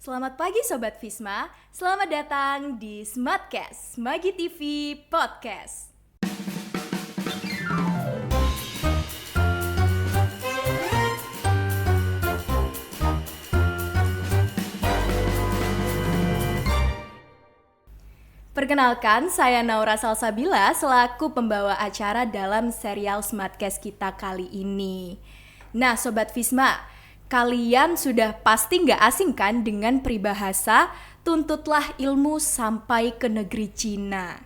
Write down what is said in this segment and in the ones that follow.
Selamat pagi Sobat Visma, selamat datang di Smartcast, Magi TV Podcast. Perkenalkan, saya Naura Salsabila selaku pembawa acara dalam serial Smartcast kita kali ini. Nah Sobat Visma, kalian sudah pasti nggak asing kan dengan peribahasa tuntutlah ilmu sampai ke negeri Cina.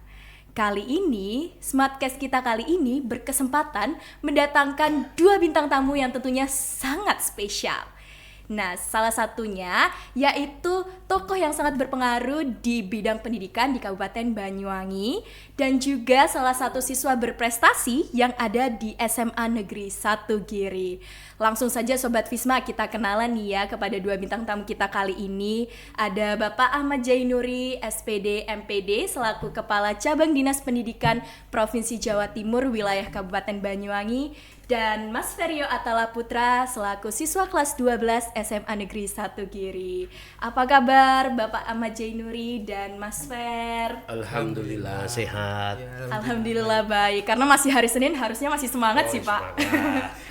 Kali ini, Smartcast kita kali ini berkesempatan mendatangkan dua bintang tamu yang tentunya sangat spesial. Nah, salah satunya yaitu tokoh yang sangat berpengaruh di bidang pendidikan di Kabupaten Banyuwangi dan juga salah satu siswa berprestasi yang ada di SMA Negeri 1 Giri. Langsung saja Sobat Visma kita kenalan nih ya kepada dua bintang tamu kita kali ini. Ada Bapak Ahmad Jainuri, SPD MPD selaku Kepala Cabang Dinas Pendidikan Provinsi Jawa Timur wilayah Kabupaten Banyuwangi. Dan Mas Ferio Atala Putra selaku siswa kelas 12 SMA Negeri 1 Giri. Apa kabar Bapak Ahmad Jainuri dan Mas Fer? Alhamdulillah sehat. Ya, Alhamdulillah baik. Karena masih hari Senin harusnya masih semangat sih Pak.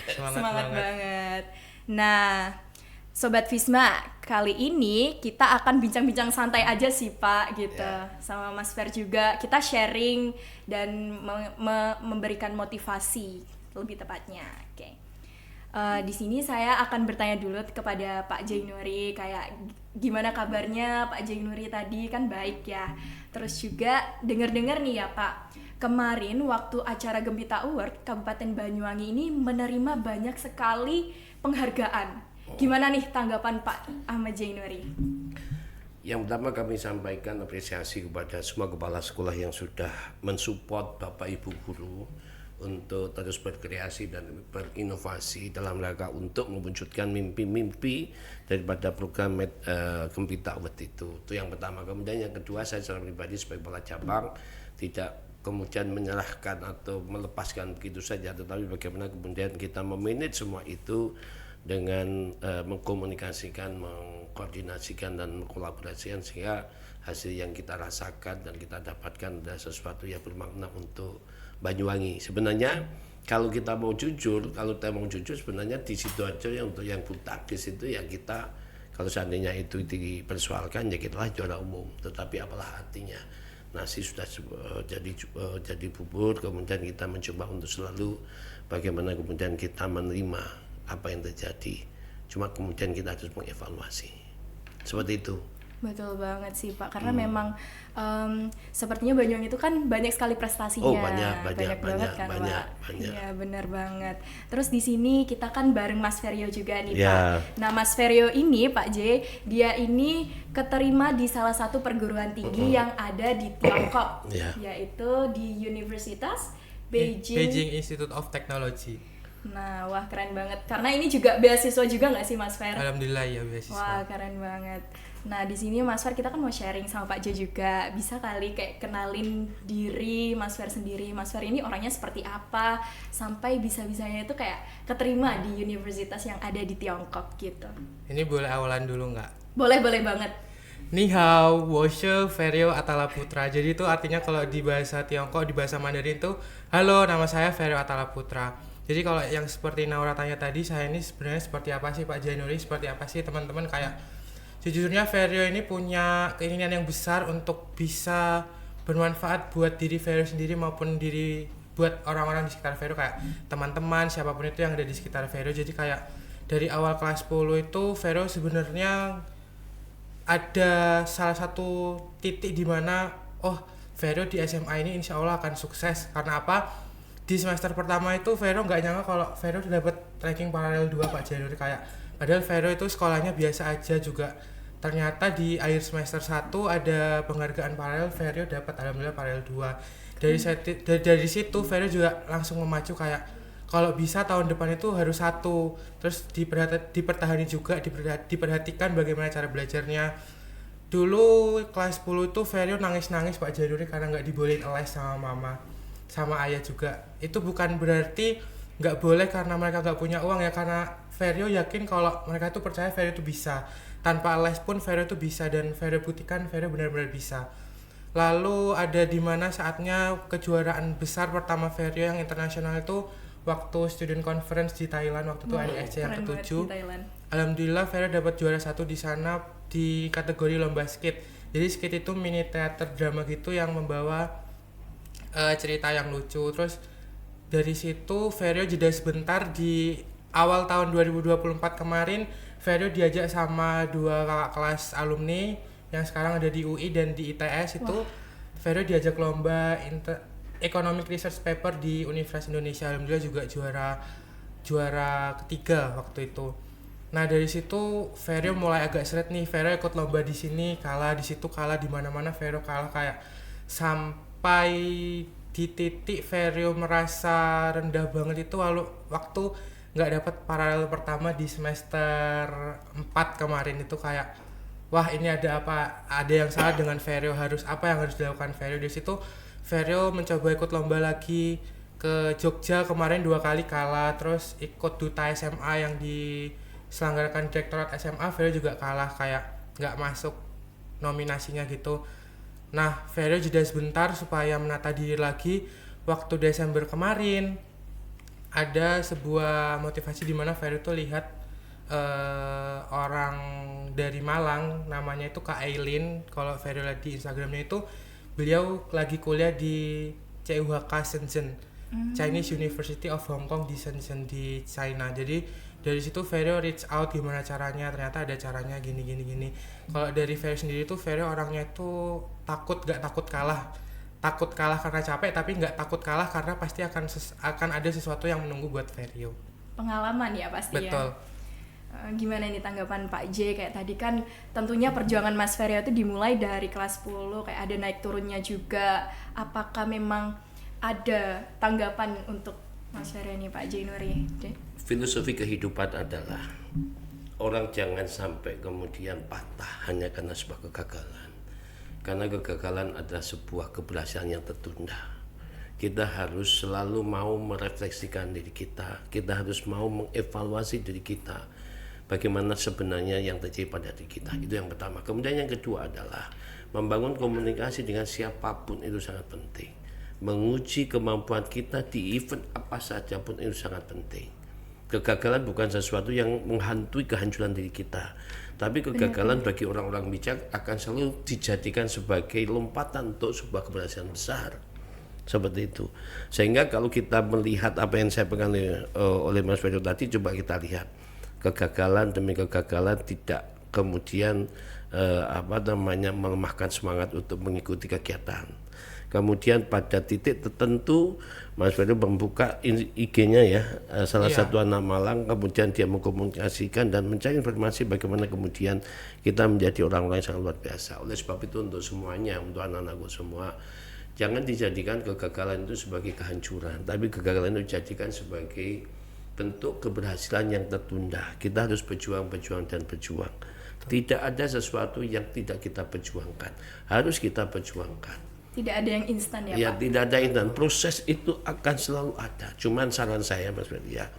Semangat banget. Nah, Sobat Visma, kali ini kita akan bincang-bincang santai aja sih Pak gitu. Sama Mas Fer juga kita sharing dan memberikan motivasi lebih tepatnya. Oke. Di sini saya akan bertanya dulu kepada Pak Jainuri kayak gimana kabarnya Pak Jainuri tadi, kan baik ya. Terus juga dengar-dengar nih ya Pak, kemarin waktu acara Gempita Award Kabupaten Banyuwangi ini menerima banyak sekali penghargaan. Gimana nih tanggapan Pak Ahmad Jainuri? Yang pertama kami sampaikan apresiasi kepada semua kepala sekolah yang sudah mensupport Bapak Ibu guru untuk terus berkreasi dan berinovasi dalam rangka untuk mewujudkan mimpi-mimpi daripada program Gempita Award itu. Itu yang pertama. Kemudian yang kedua, saya secara pribadi sebagai kepala cabang tidak kemudian menyerahkan atau melepaskan begitu saja, tetapi bagaimana kemudian kita memanage semua itu dengan mengkomunikasikan, mengkoordinasikan dan mengkolaborasikan sehingga hasil yang kita rasakan dan kita dapatkan adalah sesuatu yang bermakna untuk Banyuwangi. Sebenarnya kalau kita mau jujur, sebenarnya di situ aja yang untuk yang bulu tangkis itu ya kita, kalau seandainya itu dipersoalkan ya kita lah juara umum. Tetapi apalah artinya, nasi sudah jadi bubur, kemudian kita mencoba untuk selalu bagaimana kemudian kita menerima apa yang terjadi. Cuma kemudian kita harus mengevaluasi. Seperti itu. Betul banget sih Pak, karena memang sepertinya Banyuwangi itu kan banyak sekali prestasinya. Oh banyak banget kan banyak. Pak. Iya benar banget. Terus di sini kita kan bareng Mas Ferio juga nih Ya. Pak. Nah Mas Ferio ini Pak J, dia ini keterima di salah satu perguruan tinggi yang ada di Tiongkok, yaitu di Universitas Beijing Institute of Technology. Nah, wah keren banget. Karena ini juga beasiswa juga nggak sih Mas Fer? Alhamdulillah ya beasiswa. Wah keren banget. Nah di sini Mas Fer kita kan mau sharing sama Pak J juga. Bisa kali kayak kenalin diri Mas Fer sendiri. Mas Fer ini orangnya seperti apa sampai bisa-bisanya itu kayak keterima di universitas yang ada di Tiongkok gitu. Ini boleh awalan dulu nggak? Boleh banget. Ni hao, Woshe Ferio Atala Putra. Jadi itu artinya kalau di bahasa Tiongkok, di bahasa Mandarin itu, halo nama saya Ferio Atala Putra. Jadi kalau yang seperti Naura tanya tadi, saya ini sebenarnya seperti apa sih Pak Jainuri, seperti apa sih teman-teman, kayak sejujurnya Ferio ini punya keinginan yang besar untuk bisa bermanfaat buat diri Ferio sendiri maupun buat orang-orang di sekitar Ferio, kayak teman-teman siapapun itu yang ada di sekitar Ferio. Jadi kayak dari awal kelas 10 itu Ferio sebenarnya ada salah satu titik di mana Ferio di SMA ini insya Allah akan sukses. Karena apa? Di semester pertama itu Vero nggak nyangka kalau Vero udah dapet ranking paralel 2 Pak Jainuri, kayak padahal Vero itu sekolahnya biasa aja juga. Ternyata di akhir semester 1 ada penghargaan paralel, Vero dapat alhamdulillah paralel 2. Dari situ Vero juga langsung memacu kayak kalau bisa tahun depan itu harus 1. Terus dipertahani juga, diperhatikan bagaimana cara belajarnya. Dulu kelas 10 itu Vero nangis-nangis Pak Jainuri karena nggak dibolehin les sama mama sama ayah juga. Itu bukan berarti nggak boleh karena mereka nggak punya uang ya, karena Ferio yakin kalau mereka itu percaya Ferio itu bisa. tanpa les pun Vero itu bisa, dan Vero buktikan Vero benar-benar bisa. Lalu ada di mana saatnya kejuaraan besar pertama Vero yang internasional itu waktu student conference di Thailand, waktu itu ISC yang ke-7. Alhamdulillah Vero dapat juara 1 di sana di kategori lomba skit. Jadi skit itu mini teater drama gitu yang membawa cerita yang lucu. Terus dari situ Vero jeda sebentar. Di awal tahun 2024 kemarin Vero diajak sama 2 kakak kelas alumni yang sekarang ada di UI dan di ITS itu. Vero diajak lomba Economic Research Paper di Universitas Indonesia. Alhamdulillah juga juara ketiga waktu itu. Nah dari situ Vero mulai agak seret nih. Vero ikut lomba di sini kalah, di situ kalah, di mana-mana Vero kalah, kayak sampai di titik Vero merasa rendah banget itu waktu nggak dapat paralel pertama di semester 4 kemarin. Itu kayak wah ini ada yang salah dengan Vero, apa yang harus dilakukan Vero. Di situ Vero mencoba ikut lomba lagi ke Jogja, kemarin 2 kali kalah. Terus ikut duta SMA yang diselenggarakan Direktorat SMA, Vero juga kalah, kayak nggak masuk nominasinya gitu. Nah Vero jeda sebentar supaya menata diri lagi. Waktu Desember kemarin ada sebuah motivasi di mana Vero tuh lihat orang dari Malang, namanya itu Kak Aileen. Kalau Vero lihat di Instagramnya itu beliau lagi kuliah di CUHK Shenzhen, Chinese University of Hong Kong di Shenzhen di China. Jadi dari situ Vero reach out gimana caranya, ternyata ada caranya gini. Kalau dari Vero sendiri tuh Vero orangnya tuh gak takut kalah karena capek, tapi nggak takut kalah karena pasti akan ada sesuatu yang menunggu buat Vero. Pengalaman ya pasti. Betul. Ya. Gimana ini tanggapan Pak J? Kayak tadi kan tentunya perjuangan Mas Vero itu dimulai dari kelas 10, kayak ada naik turunnya juga. Apakah memang ada tanggapan untuk Mas Vero ini, Pak J Nuri? Filosofi kehidupan adalah orang jangan sampai kemudian patah hanya karena sebuah kegagalan. Karena kegagalan adalah sebuah keberhasilan yang tertunda. Kita harus selalu mau merefleksikan diri kita. Kita harus mau mengevaluasi diri kita. Bagaimana sebenarnya yang terjadi pada diri kita. Itu yang pertama. Kemudian yang kedua adalah membangun komunikasi dengan siapapun itu sangat penting. Menguji kemampuan kita di event apa saja pun itu sangat penting. Kegagalan bukan sesuatu yang menghantui kehancuran diri kita, tapi kegagalan bagi orang-orang bijak akan selalu dijadikan sebagai lompatan untuk sebuah keberhasilan besar. Seperti itu. Sehingga kalau kita melihat apa yang saya pegang oleh Mas Vero tadi, coba kita lihat kegagalan demi kegagalan tidak kemudian melemahkan semangat untuk mengikuti kegiatan. Kemudian pada titik tertentu Mas Vero membuka IG-nya ya, salah satu anak Malang, kemudian dia mengkomunikasikan dan mencari informasi bagaimana kemudian kita menjadi orang-orang yang sangat luar biasa. Oleh sebab itu untuk semuanya, untuk anak-anakku semua, jangan dijadikan kegagalan itu sebagai kehancuran, tapi kegagalan itu dijadikan sebagai bentuk keberhasilan yang tertunda. Kita harus berjuang. Tidak ada sesuatu yang tidak kita perjuangkan, harus kita perjuangkan. Tidak ada yang instan ya Pak? Tidak ada instan. Proses itu akan selalu ada. Cuman saran saya Mas Ferdi ya,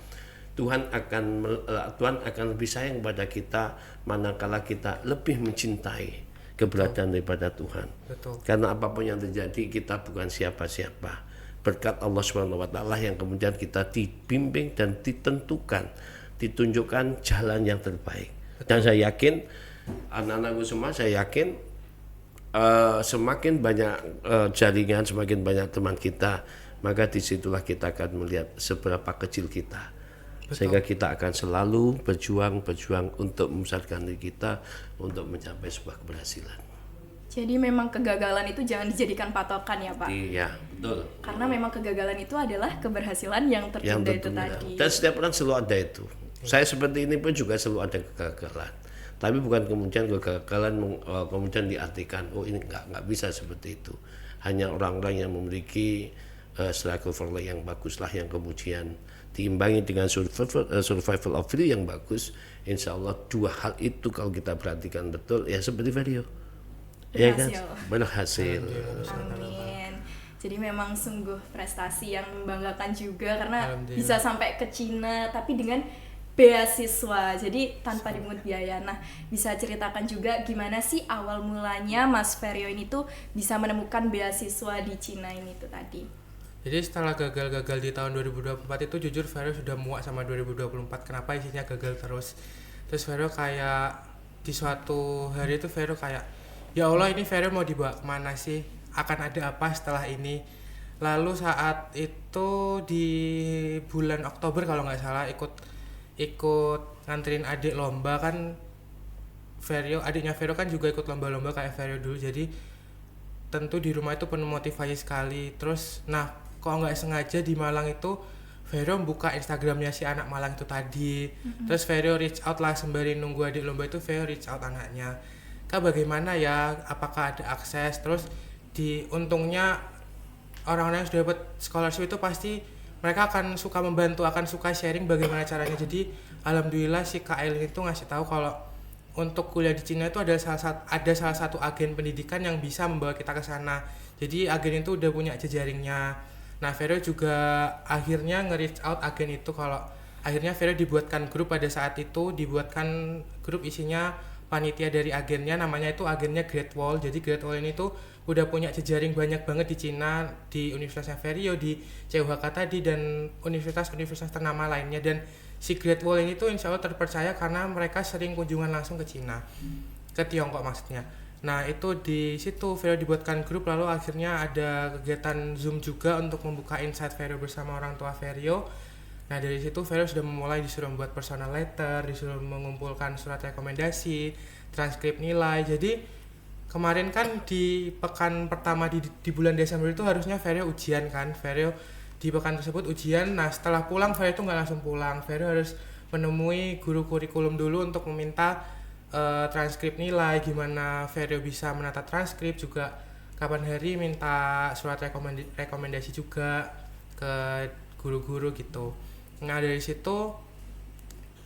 Tuhan akan lebih sayang pada kita manakala kita lebih mencintai keberadaan daripada Tuhan. Betul. Karena apapun yang terjadi kita bukan siapa-siapa. Berkat Allah SWT yang kemudian kita dibimbing dan ditunjukkan jalan yang terbaik. Dan saya yakin anak-anakku semua, saya yakin semakin banyak jaringan, semakin banyak teman kita, maka disitulah kita akan melihat seberapa kecil kita. Betul. Sehingga kita akan selalu berjuang untuk membesarkan diri kita untuk mencapai sebuah keberhasilan. Jadi memang kegagalan itu jangan dijadikan patokan ya Pak? Iya, betul. Karena memang kegagalan itu adalah keberhasilan yang tertunda itu tadi. Dan setiap orang selalu ada itu. Saya seperti ini pun juga selalu ada kegagalan. Tapi bukan kemudian kegagalan kemudian diartikan, oh ini nggak bisa seperti itu. Hanya orang-orang yang memiliki struggle for life yang baguslah yang kemudian diimbangi dengan survival of value yang bagus. Insya Allah dua hal itu kalau kita perhatikan betul, ya seperti video. Ya kan? Berhasil. Amin. Jadi memang sungguh prestasi yang membanggakan juga karena bisa sampai ke Cina, tapi dengan beasiswa, jadi tanpa dipungut biaya. Nah, bisa ceritakan juga gimana sih awal mulanya Mas Ferio ini tuh bisa menemukan beasiswa di Cina ini tuh tadi? Jadi setelah gagal-gagal di tahun 2024 itu jujur Vero sudah muak sama 2024. Kenapa isinya gagal terus. Terus Vero kayak di suatu hari itu Vero kayak, ya Allah ini Vero mau dibawa kemana sih? Akan ada apa setelah ini? Lalu saat itu di bulan Oktober kalau nggak salah ikut nganterin adik lomba kan. Adiknya Vero kan juga ikut lomba-lomba kayak Vero dulu. Jadi tentu di rumah itu penuh motivasi sekali. Terus kok nggak sengaja di Malang itu Vero buka Instagramnya si anak Malang itu tadi. Terus Vero reach out lah sembari nunggu adik lomba itu. Vero reach out anaknya, Kak bagaimana ya, apakah ada akses. Terus untungnya orang-orang yang sudah dapat scholarship itu pasti mereka akan suka membantu, akan suka sharing bagaimana caranya. Jadi alhamdulillah si Kak Elin itu ngasih tahu kalau untuk kuliah di Cina itu ada salah satu agen pendidikan yang bisa membawa kita ke sana. Jadi agen itu udah punya jejaringnya. Nah, Vero juga akhirnya nge-reach out agen itu kalau akhirnya Vero dibuatkan grup pada saat itu, dibuatkan grup isinya panitia dari agennya, namanya itu agennya Great Wall. Jadi Great Wall ini tuh udah punya jejaring banyak banget di Cina, di Universitas Ferio, di CUHK tadi, dan universitas-universitas ternama lainnya. Dan si Great Wall ini tuh insya Allah terpercaya karena mereka sering kunjungan langsung ke Cina, ke Tiongkok maksudnya. Nah itu di situ Vero dibuatkan grup, lalu akhirnya ada kegiatan Zoom juga untuk membuka insight Vero bersama orang tua Vero. Nah dari situ Vero sudah memulai disuruh membuat personal letter, disuruh mengumpulkan surat rekomendasi, transkrip nilai. Jadi kemarin kan di pekan pertama di bulan Desember itu harusnya Vero ujian kan, Vero di pekan tersebut ujian. Nah setelah pulang Vero itu nggak langsung pulang, Vero harus menemui guru kurikulum dulu untuk meminta transkrip nilai, gimana Vero bisa menata transkrip, juga kapan hari minta surat rekomendasi juga ke guru-guru gitu. Nah dari situ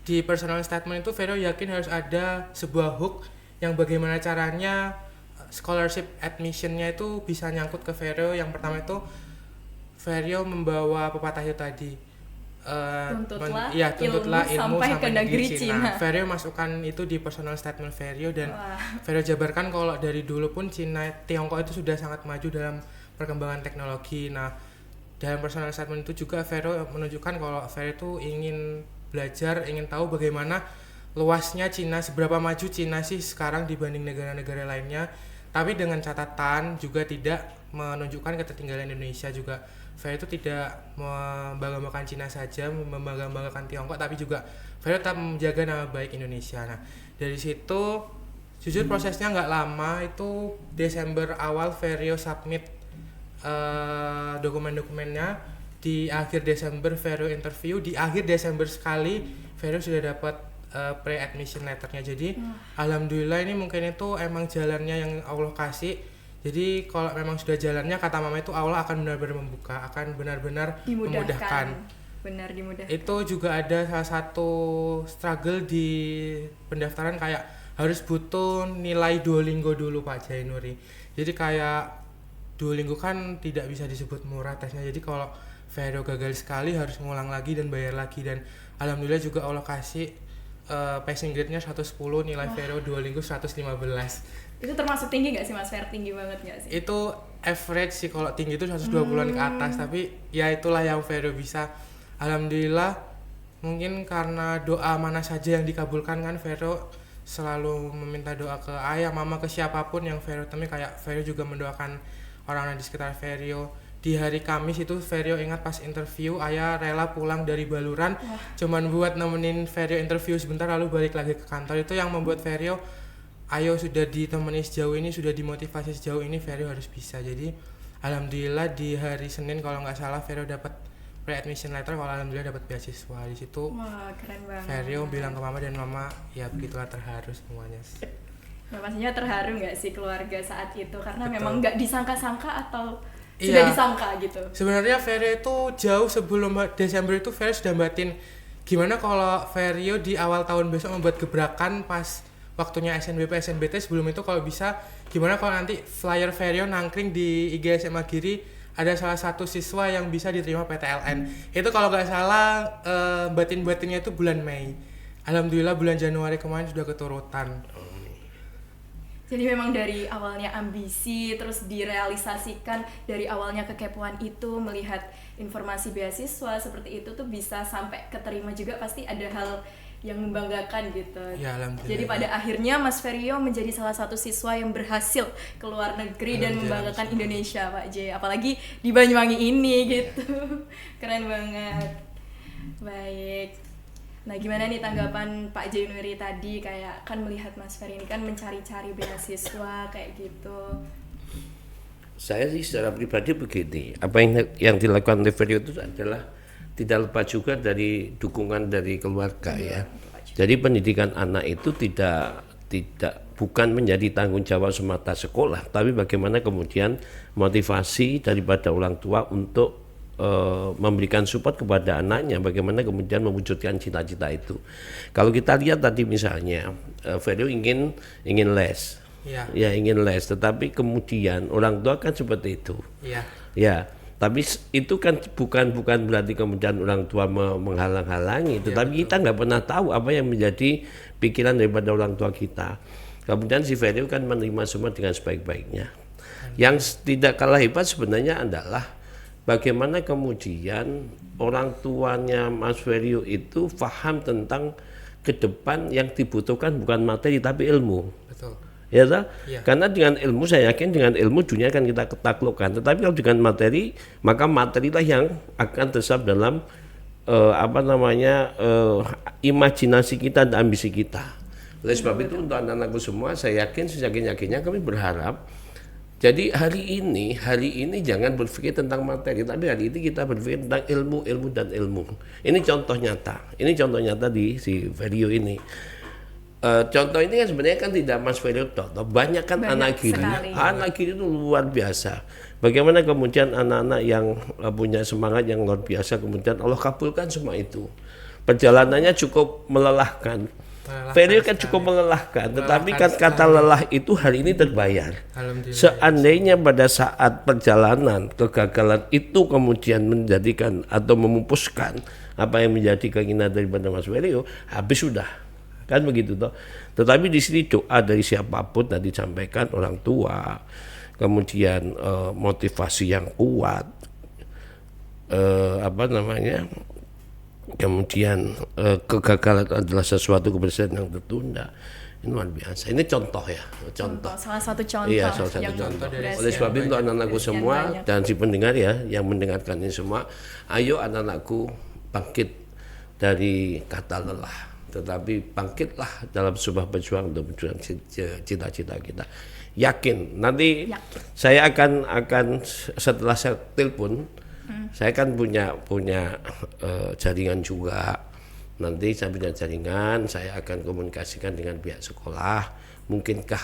di personal statement itu Vero yakin harus ada sebuah hook yang bagaimana caranya scholarship admissionnya itu bisa nyangkut ke Vero. Yang pertama itu Vero membawa pepatah itu tadi, tuntutlah ilmu sampai ke negeri Cina. Vero masukkan itu di personal statement Vero, dan Vero jabarkan kalau dari dulu pun Tiongkok itu sudah sangat maju dalam perkembangan teknologi. Nah dalam personal statement itu juga Vero menunjukkan kalau Vero itu ingin belajar, ingin tahu bagaimana luasnya Cina, seberapa maju Cina sih sekarang dibanding negara-negara lainnya, tapi dengan catatan juga tidak menunjukkan ketertinggalan Indonesia juga. Vero itu tidak membanggakan Cina saja, membanggakan Tiongkok, tapi juga Vero tetap menjaga nama baik Indonesia. Nah dari situ jujur prosesnya nggak lama, itu Desember awal Vero submit dokumen-dokumennya. Di akhir Desember Vero interview, di akhir Desember sekali Vero sudah dapat pre-admission letternya. Jadi alhamdulillah ini mungkin itu emang jalannya yang Allah kasih. Jadi kalau memang sudah jalannya, kata mama itu Allah akan benar-benar membuka, akan benar-benar memudahkan. Benar dimudahkan. Itu juga ada salah satu struggle di pendaftaran, kayak harus butuh nilai Duolingo dulu Pak Jainuri. Jadi kayak Duolingo kan tidak bisa disebut murah tesnya. Jadi kalau Vero gagal sekali harus ngulang lagi dan bayar lagi. Dan alhamdulillah juga Allah kasih passing grade-nya 110, nilai Vero Duolingo 115. Itu termasuk tinggi nggak sih Mas Fer? Tinggi banget nggak sih? Itu average sih, kalau tinggi itu 120-an ke atas, tapi ya itulah yang Vero bisa. Alhamdulillah, mungkin karena doa mana saja yang dikabulkan kan, Vero selalu meminta doa ke ayah, mama, ke siapapun yang Vero temui. Kayak Vero juga mendoakan orang-orang di sekitar Vero. Di hari Kamis itu Vero ingat pas interview, ayah rela pulang dari Baluran cuman buat nemenin Vero interview sebentar lalu balik lagi ke kantor. Itu yang membuat Vero, ayo sudah ditemani sejauh ini, sudah dimotivasi sejauh ini, Vero harus bisa. Jadi alhamdulillah di hari Senin kalau nggak salah Vero dapat pre-admission letter, kalau alhamdulillah dapat beasiswa. Di situ keren banget. Vero bilang ke mama, dan mama ya begitulah, terharu semuanya. Nah, pastinya terharu nggak sih keluarga saat itu, karena Betul. memang nggak disangka-sangka atau sudah disangka gitu. Sebenarnya Vero itu jauh sebelum Desember itu Vero sudah batin gimana kalau Vero di awal tahun besok membuat gebrakan pas waktunya SNBT. Sebelum itu kalau bisa gimana kalau nanti flyer Vero nangkring di IG SMA Giri ada salah satu siswa yang bisa diterima PTLN. Itu kalau nggak salah batin-batinnya itu bulan Mei. Alhamdulillah bulan Januari kemarin sudah keturutan. Jadi memang dari awalnya ambisi, terus direalisasikan dari awalnya kekepoan itu, melihat informasi beasiswa seperti itu tuh bisa sampai keterima juga, pasti ada hal yang membanggakan gitu. Ya, alhamdulillah. Jadi pada akhirnya Mas Ferio menjadi salah satu siswa yang berhasil ke luar negeri dan membanggakan Indonesia, Pak J. Apalagi di Banyuwangi ini gitu. Keren banget. Baik. Nah, gimana nih tanggapan Pak J. Nuri tadi, kayak kan melihat Mas Ferry ini kan mencari-cari beasiswa kayak gitu. Saya sih secara pribadi begini, apa yang dilakukan oleh Ferry itu adalah tidak lepas juga dari dukungan dari keluarga ya. Jadi pendidikan anak itu bukan menjadi tanggung jawab semata sekolah, tapi bagaimana kemudian motivasi daripada orang tua untuk memberikan support kepada anaknya, bagaimana kemudian mewujudkan cita-cita itu. Kalau kita lihat tadi misalnya Ferry ingin les, ya ingin les, tetapi kemudian orang tua kan seperti itu, ya. Tapi itu kan bukan berarti kemudian orang tua menghalang-halangi, tetapi kita nggak pernah tahu apa yang menjadi pikiran daripada orang tua kita. Kemudian si Ferry kan menerima semua dengan sebaik-baiknya. Yang tidak kalah hebat sebenarnya adalah bagaimana kemudian orang tuanya Mas Ferio itu paham tentang ke depan yang dibutuhkan bukan materi tapi ilmu. Betul. Ya, karena dengan ilmu, saya yakin dengan ilmu dunia akan kita taklukkan. Tetapi kalau dengan materi, maka materilah yang akan tetap dalam imajinasi kita dan ambisi kita. Oleh sebab itu untuk anak-anakku semua, saya yakin seyakin-yakinnya kami berharap. Jadi hari ini jangan berpikir tentang materi, tapi hari ini kita berpikir tentang ilmu dan ilmu. Ini contoh nyata di si Ferio ini. Contoh ini kan sebenarnya kan tidak Mas Ferio banyak kan anak kiri itu luar biasa. Bagaimana kemudian anak-anak yang punya semangat yang luar biasa kemudian Allah kabulkan semua itu. Perjalanannya cukup melelahkan. Ferio kan cukup melelahkan, tetapi kan kata lelah itu hari ini terbayar. Seandainya pada saat perjalanan kegagalan itu kemudian menjadikan atau memupuskan apa yang menjadi keinginan daripada Mas Ferio, habis sudah, kan begitu toh. Tetapi di sini doa dari siapapun tadi disampaikan orang tua, kemudian motivasi yang kuat, kemudian kegagalan adalah sesuatu keberhasilan yang tertunda. Ini luar biasa. Ini contoh ya, salah satu contoh. Iya, salah satu contoh. Oleh sebab itu untuk anak-anakku semua dan si pendengar ya yang mendengarkan ini semua, ayo anak-anakku bangkit dari kata lelah, tetapi bangkitlah dalam sebuah perjuangan untuk menjuang cita-cita kita. Yakin nanti saya akan setelah saya telepon, saya kan punya jaringan juga. Nanti saya punya jaringan, saya akan komunikasikan dengan pihak sekolah. Mungkinkah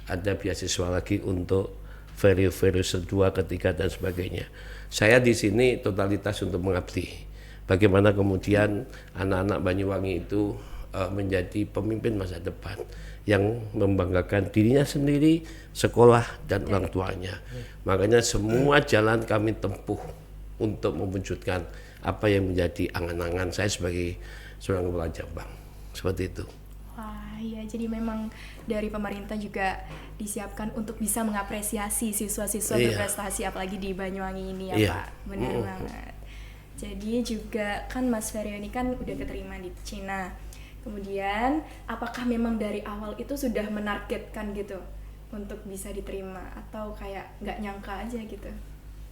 ada beasiswa lagi untuk Ferio kedua, ketiga dan sebagainya. Saya di sini totalitas untuk mengabdi. Bagaimana kemudian anak-anak Banyuwangi itu menjadi pemimpin masa depan yang membanggakan dirinya sendiri, sekolah dan orang tuanya. Makanya semua jalan kami tempuh untuk mewujudkan apa yang menjadi angan-angan saya sebagai seorang kepala cabang. Seperti itu. Wah, iya, jadi memang dari pemerintah juga disiapkan untuk bisa mengapresiasi siswa-siswa berprestasi apalagi di Banyuwangi ini ya Pak. Benar banget. Jadi juga kan Mas Ferio ini kan udah keterima di Cina. Kemudian apakah memang dari awal itu sudah menargetkan gitu untuk bisa diterima atau kayak nggak nyangka aja gitu?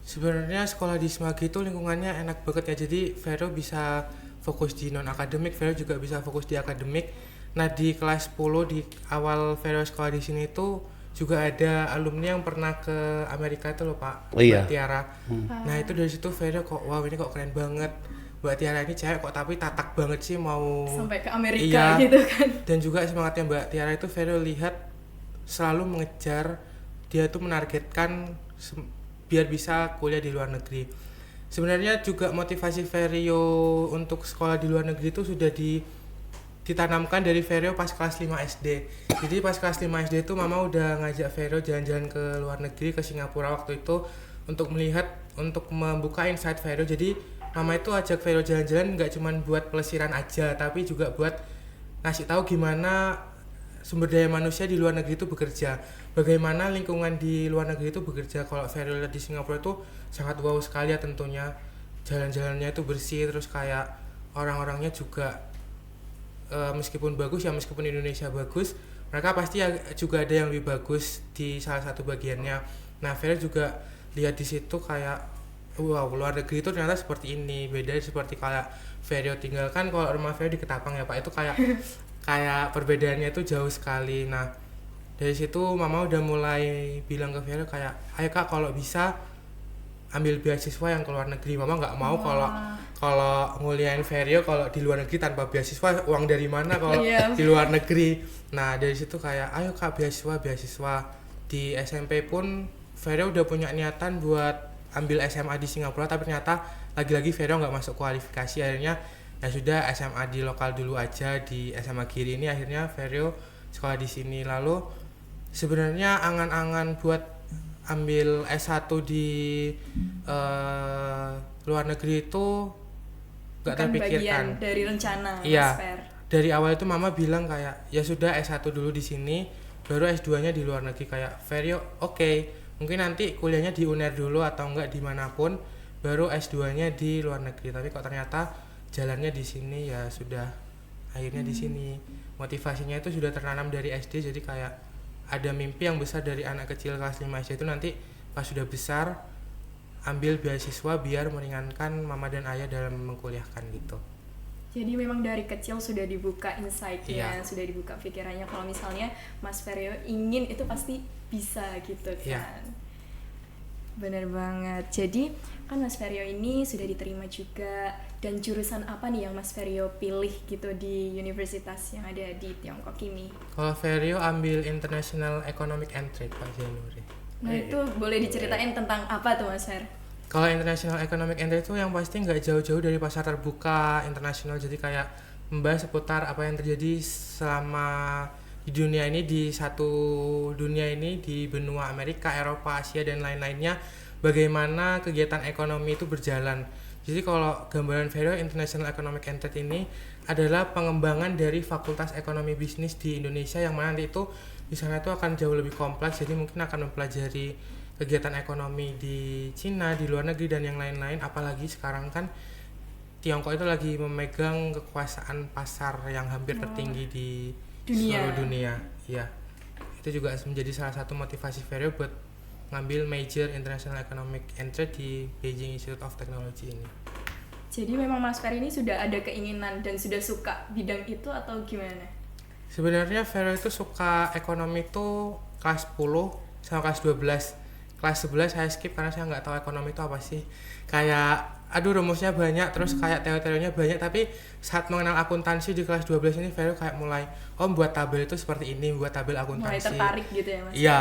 Sebenarnya sekolah di Semagi itu lingkungannya enak banget ya, jadi Vero bisa fokus di non-akademik, Vero juga bisa fokus di akademik. Nah di kelas 10 di awal Vero sekolah di sini itu juga ada alumni yang pernah ke Amerika itu loh Pak, Mbak Tiara. Nah itu dari situ Vero kok wow ini kok keren banget, Mbak Tiara ini cewek kok tapi tatak banget sih mau sampai ke Amerika gitu kan. Dan juga semangatnya Mbak Tiara itu Vero lihat selalu mengejar, dia tuh menargetkan biar bisa kuliah di luar negeri. Sebenarnya juga motivasi Ferio untuk sekolah di luar negeri itu sudah ditanamkan dari Ferio pas kelas 5 SD. Jadi pas kelas 5 SD itu mama udah ngajak Ferio jalan-jalan ke luar negeri, ke Singapura waktu itu untuk membuka insight Vero. Jadi mama itu ajak Vero jalan-jalan nggak cuma buat pelesiran aja, tapi juga buat ngasih tahu gimana sumber daya manusia di luar negeri itu bekerja, bagaimana lingkungan di luar negeri itu bekerja. Kalau Vero lihat di Singapura itu sangat wow sekali ya tentunya, jalan-jalannya itu bersih, terus kayak orang-orangnya juga meskipun bagus ya, meskipun Indonesia bagus, mereka pasti juga ada yang lebih bagus di salah satu bagiannya. Nah Vero juga lihat di situ kayak wow, luar negeri itu ternyata seperti ini, beda seperti kayak Vero tinggal kan, kalau rumah Vero di Ketapang ya Pak, itu kayak kayak perbedaannya itu jauh sekali. Nah dari situ mama udah mulai bilang ke Vero kayak, ayo Kak kalau bisa ambil beasiswa yang ke luar negeri. Mama nggak mau kalau nguliain Vero kalau di luar negeri tanpa beasiswa, uang dari mana kalau di luar negeri. Nah dari situ kayak ayo Kak beasiswa. Di SMP pun Vero udah punya niatan buat ambil SMA di Singapura, tapi ternyata lagi-lagi Vero nggak masuk kualifikasi. Akhirnya ya sudah SMA di lokal dulu aja, di SMA Giri ini akhirnya Vero sekolah di sini. Lalu sebenarnya angan-angan buat ambil S1 di luar negeri itu nggak terpikirkan. Bagian dari rencana iya, Mas Fer. Dari awal itu mama bilang kayak ya sudah S1 dulu di sini, baru S2-nya di luar negeri. Kayak Vero oke, mungkin nanti kuliahnya di UNER dulu atau enggak dimanapun, baru S2-nya di luar negeri. Tapi kok ternyata jalannya di sini, ya sudah akhirnya di sini. Motivasinya itu sudah tertanam dari SD, jadi kayak ada mimpi yang besar dari anak kecil kelas 5 SD itu nanti pas sudah besar ambil beasiswa biar meringankan mama dan ayah dalam mengkuliahkan gitu. Jadi memang dari kecil sudah dibuka insight-nya, sudah dibuka pikirannya kalau misalnya Mas Vero ingin itu pasti bisa gitu kan. Bener banget. Jadi kan Mas Vero ini sudah diterima juga, dan jurusan apa nih yang Mas Vero pilih gitu di universitas yang ada di Tiongkok ini? Kalau Vero ambil International Economic and Trade Pak Januari. Nah itu boleh diceritain tentang apa tuh Mas Fer? Kalau International Economic and Trade itu yang pasti nggak jauh-jauh dari pasar terbuka internasional, jadi kayak membahas seputar apa yang terjadi selama di dunia ini, di satu dunia ini, di benua Amerika, Eropa, Asia dan lain-lainnya, bagaimana kegiatan ekonomi itu berjalan. Jadi kalau gambaran Vero International Economic and Trade ini adalah pengembangan dari Fakultas Ekonomi Bisnis di Indonesia, yang mana nanti itu di sana itu akan jauh lebih kompleks, jadi mungkin akan mempelajari kegiatan ekonomi di Cina, di luar negeri dan yang lain-lain. Apalagi sekarang kan Tiongkok itu lagi memegang kekuasaan pasar yang hampir tertinggi di seluruh dunia. Ya, itu juga menjadi salah satu motivasi Vero buat ngambil major International Economic and Trade di Beijing Institute of Technology ini. Jadi memang Mas Fer ini sudah ada keinginan dan sudah suka bidang itu atau gimana? Sebenarnya Vero itu suka ekonomi itu kelas 10 sama kelas 12. Kelas 11 saya skip karena saya nggak tahu ekonomi itu apa sih. Kayak rumusnya banyak, terus kayak teori-teorinya banyak, tapi saat mengenal akuntansi di kelas 12 ini Vero kayak mulai buat tabel itu seperti ini, buat tabel akuntansi. Mulai tertarik gitu ya Mas? Iya,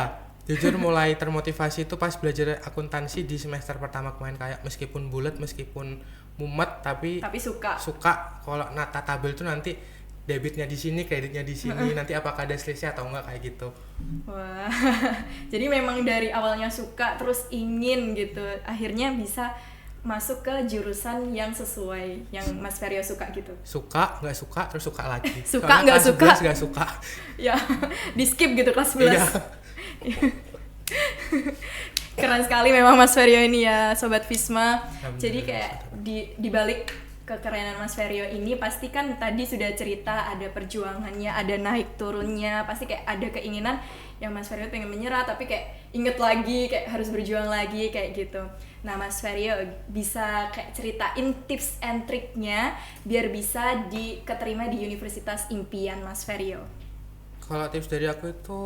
jujur mulai termotivasi itu pas belajar akuntansi di semester pertama kemarin. Kayak meskipun bulat, meskipun mumet, tapi suka kalau nata tabel itu nanti debitnya di sini, kreditnya di sini, nanti apakah ada selisih atau enggak kayak gitu. Wah, jadi memang dari awalnya suka terus ingin gitu, akhirnya bisa masuk ke jurusan yang sesuai yang Mas Vero suka gitu. Suka, nggak suka, terus suka lagi. Suka, nggak suka. Nggak suka. Ya, di skip gitu kelas 11. Iya. Keren sekali memang Mas Vero ini ya, Sobat Visma. Jadi kayak di balik kekerenan Mas Vero ini pasti kan tadi sudah cerita ada perjuangannya, ada naik turunnya, pasti kayak ada keinginan yang Mas Vero pengen menyerah tapi kayak inget lagi kayak harus berjuang lagi kayak gitu. Nah Mas Vero bisa kayak ceritain tips and triknya biar bisa keterima di Universitas Impian Mas Vero. Kalau tips dari aku itu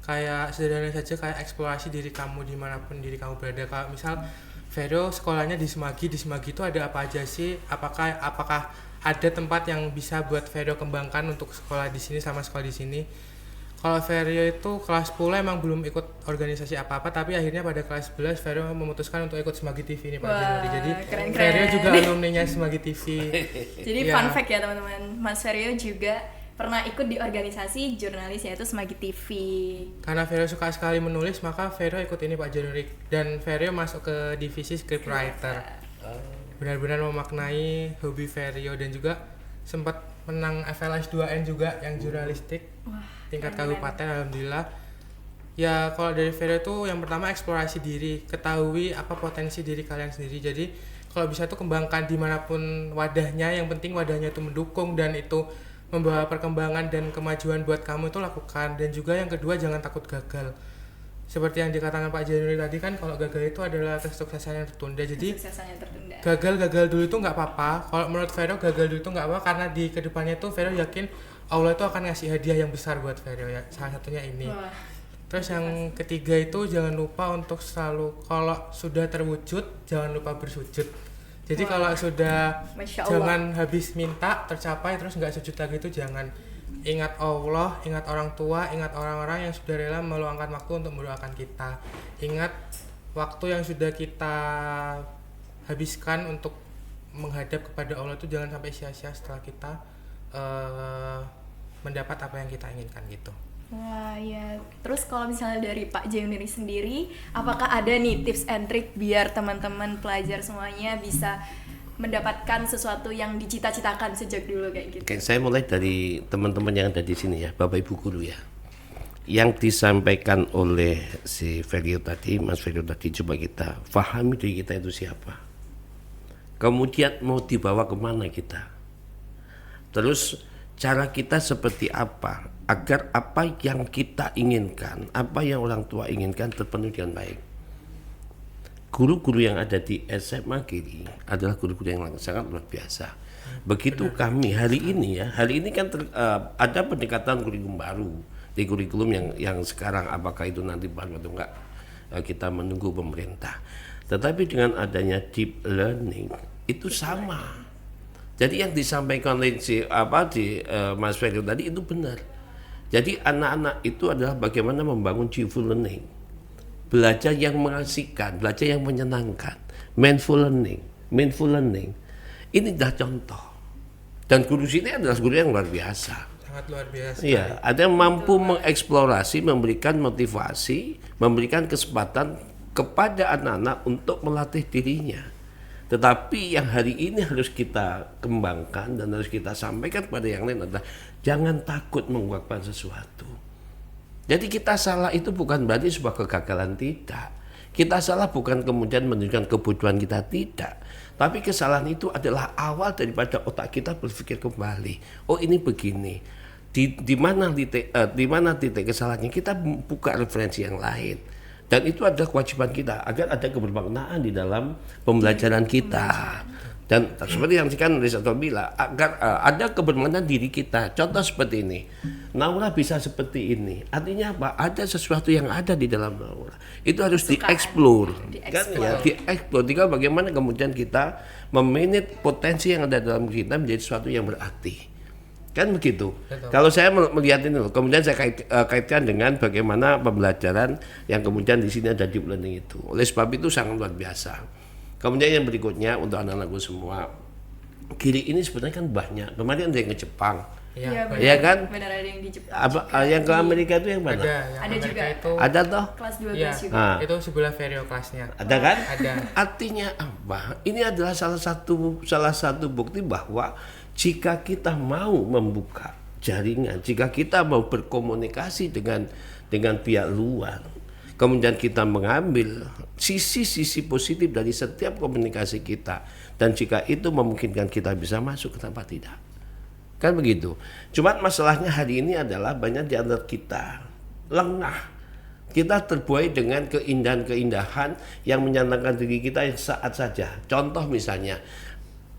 kayak sederhana saja, kayak eksplorasi diri kamu dimanapun diri kamu berada. Kalau misal Vero sekolahnya di Semagi itu ada apa aja sih? Apakah ada tempat yang bisa buat Vero kembangkan untuk sekolah di sini sama sekolah di sini? Kalau Vero itu kelas 10 emang belum ikut organisasi apa-apa, tapi akhirnya pada kelas 11 Vero memutuskan untuk ikut Semagi TV ini Pak Januari. Jadi keren. Vero juga alumninya Semagi TV. Jadi fun fact ya teman-teman, Mas Vero juga pernah ikut di organisasi jurnalis yaitu Semagi TV. Karena Vero suka sekali menulis, maka Vero ikut ini Pak Januari, dan Vero masuk ke divisi scriptwriter. Benar-benar memaknai hobi Vero, dan juga sempat menang FLS 2N juga yang jurnalistik. Wah, tingkat keren. kabupaten. Alhamdulillah. Ya kalau dari Vero itu yang pertama eksplorasi diri, ketahui apa potensi diri kalian sendiri. Jadi kalau bisa tuh kembangkan dimanapun wadahnya, yang penting wadahnya itu mendukung dan itu membawa perkembangan dan kemajuan buat kamu, itu lakukan. Dan juga yang kedua, jangan takut gagal. Seperti yang dikatakan Pak Januari tadi kan, kalau gagal itu adalah kesuksesan yang tertunda. Jadi Kesuksesan yang tertunda. gagal dulu itu nggak apa-apa. Kalau menurut Vero, gagal dulu itu nggak apa, karena di kedepannya itu Vero yakin Allah itu akan ngasih hadiah yang besar buat Vero ya. Salah satunya ini. Wah, Terus yang ketiga itu jangan lupa untuk selalu, kalau sudah terwujud jangan lupa bersujud. Jadi Wah. kalau sudah Masya Allah. jangan habis minta tercapai terus nggak sujud lagi, itu jangan. Ingat Allah, ingat orang tua, ingat orang-orang yang sudah rela meluangkan waktu untuk mendoakan kita. Ingat waktu yang sudah kita habiskan untuk menghadap kepada Allah itu jangan sampai sia-sia setelah kita mendapat apa yang kita inginkan gitu. Wah ya, terus kalau misalnya dari Pak Januari sendiri, apakah ada nih tips and trick biar teman-teman pelajar semuanya bisa mendapatkan sesuatu yang dicita-citakan sejak dulu kayak gitu? Oke, saya mulai dari teman-teman yang ada di sini ya, Bapak Ibu guru ya. Yang disampaikan oleh si Vero tadi, Mas Vero tadi, coba kita pahami diri kita itu siapa. Kemudian mau dibawa kemana kita. Terus cara kita seperti apa agar apa yang kita inginkan, apa yang orang tua inginkan terpenuhi dengan baik. Guru-guru yang ada di SMA Kiri adalah guru-guru yang sangat luar biasa. Begitu kami hari ini kan ada pendekatan kurikulum baru di kurikulum yang sekarang, apakah itu nanti baru atau enggak, kita menunggu pemerintah. Tetapi dengan adanya deep learning itu sama. Jadi yang disampaikan oleh Mas Ferry tadi itu benar. Jadi anak-anak itu adalah bagaimana membangun joyful learning, belajar yang mengasihkan, belajar yang menyenangkan, mindful learning. Ini dah contoh. Dan guru sini adalah guru yang luar biasa. Sangat luar biasa. Iya, ada yang mampu mengeksplorasi, memberikan motivasi, memberikan kesempatan kepada anak-anak untuk melatih dirinya. Tetapi yang hari ini harus kita kembangkan dan harus kita sampaikan kepada yang lain adalah jangan takut mengungkapkan sesuatu. Jadi kita salah itu bukan berarti sebuah kegagalan, tidak. Kita salah bukan kemudian menunjukkan kebodohan kita, tidak. Tapi kesalahan itu adalah awal daripada otak kita berpikir kembali. Oh ini begini. Di mana titik kesalahannya, kita buka referensi yang lain. Dan itu adalah kewajiban kita agar ada kebermaknaan di dalam pembelajaran kita. Dan seperti yang kan Rizal bilang, agar ada kebermaknaan diri kita. Contoh seperti ini, Naura bisa seperti ini. Artinya apa? Ada sesuatu yang ada di dalam Naura. Itu harus dieksplor. Kan ya, dieksplor. Tinggal bagaimana kemudian kita memanage potensi yang ada dalam kita menjadi sesuatu yang berarti. Kan begitu. Betul. Kalau saya melihat ini loh, kemudian saya kaitkan dengan bagaimana pembelajaran yang kemudian di sini ada deep learning itu. Oleh sebab itu sangat luar biasa. Kemudian yang berikutnya untuk anak-anakku semua, Kiri ini sebenarnya kan banyak. Kemarin ada yang ke Jepang. Iya kan? Benar, ada yang di Jepang. Yang ke Amerika itu yang mana? Ada juga. Itu ada toh? Kelas 12 ya, juga. Itu sebelah Vero kelasnya. Ada kan? Ada. Artinya apa? Ini adalah salah satu bukti bahwa jika kita mau membuka jaringan, jika kita mau berkomunikasi dengan pihak luar, kemudian kita mengambil sisi-sisi positif dari setiap komunikasi kita, dan jika itu memungkinkan kita bisa masuk, kenapa tidak? Kan begitu. Cuman masalahnya hari ini adalah banyak di antara kita lengah. Kita terbuai dengan keindahan-keindahan yang menyenangkan diri kita yang saat saja. Contoh misalnya,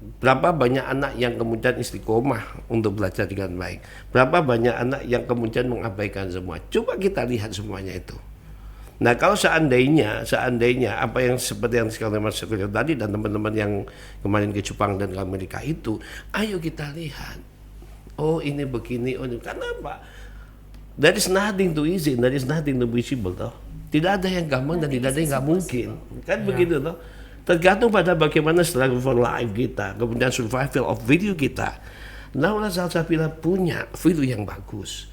berapa banyak anak yang kemudian istiqomah untuk belajar dengan baik. Berapa banyak anak yang kemudian mengabaikan semua. Coba kita lihat semuanya itu. Nah kalau seandainya apa yang seperti yang dikatakan Mas Sekretari tadi dan teman-teman yang kemarin ke Jepang dan ke Amerika itu, ayo kita lihat. Oh ini begini, oh ini. Kenapa? There is nothing to easy, there is nothing to possible toh. Tidak ada yang gampang dan tidak ada yang nggak mungkin. Kan begitu toh. Tergantung pada bagaimana struggle for life kita, kemudian survival of video kita. Naura Salsabila punya value yang bagus.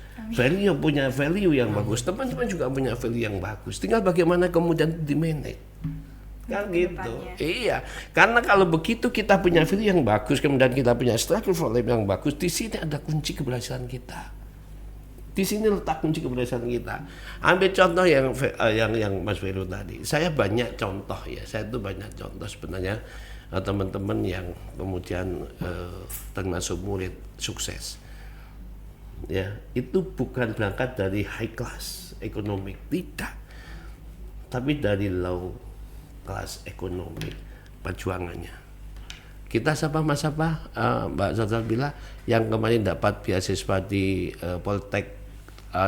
Punya value yang bagus. Teman-teman juga punya value yang bagus. Tinggal bagaimana kemudian di-manage. Kan gitu. Iya. Karena kalau begitu kita punya value yang bagus, kemudian kita punya structure value yang bagus, di sini ada kunci keberhasilan kita. Di sini letak kunci keberhasilan kita. Ambil contoh yang Mas Vero tadi. Saya banyak contoh ya. Saya tuh banyak contoh sebenarnya teman-teman yang kemudian termasuk murid sukses. Ya, itu bukan berangkat dari high class ekonomi, tidak. Tapi dari low class ekonomi perjuangannya. Kita siapa Mas Mbak Salsabila yang kemarin dapat beasiswa di Poltek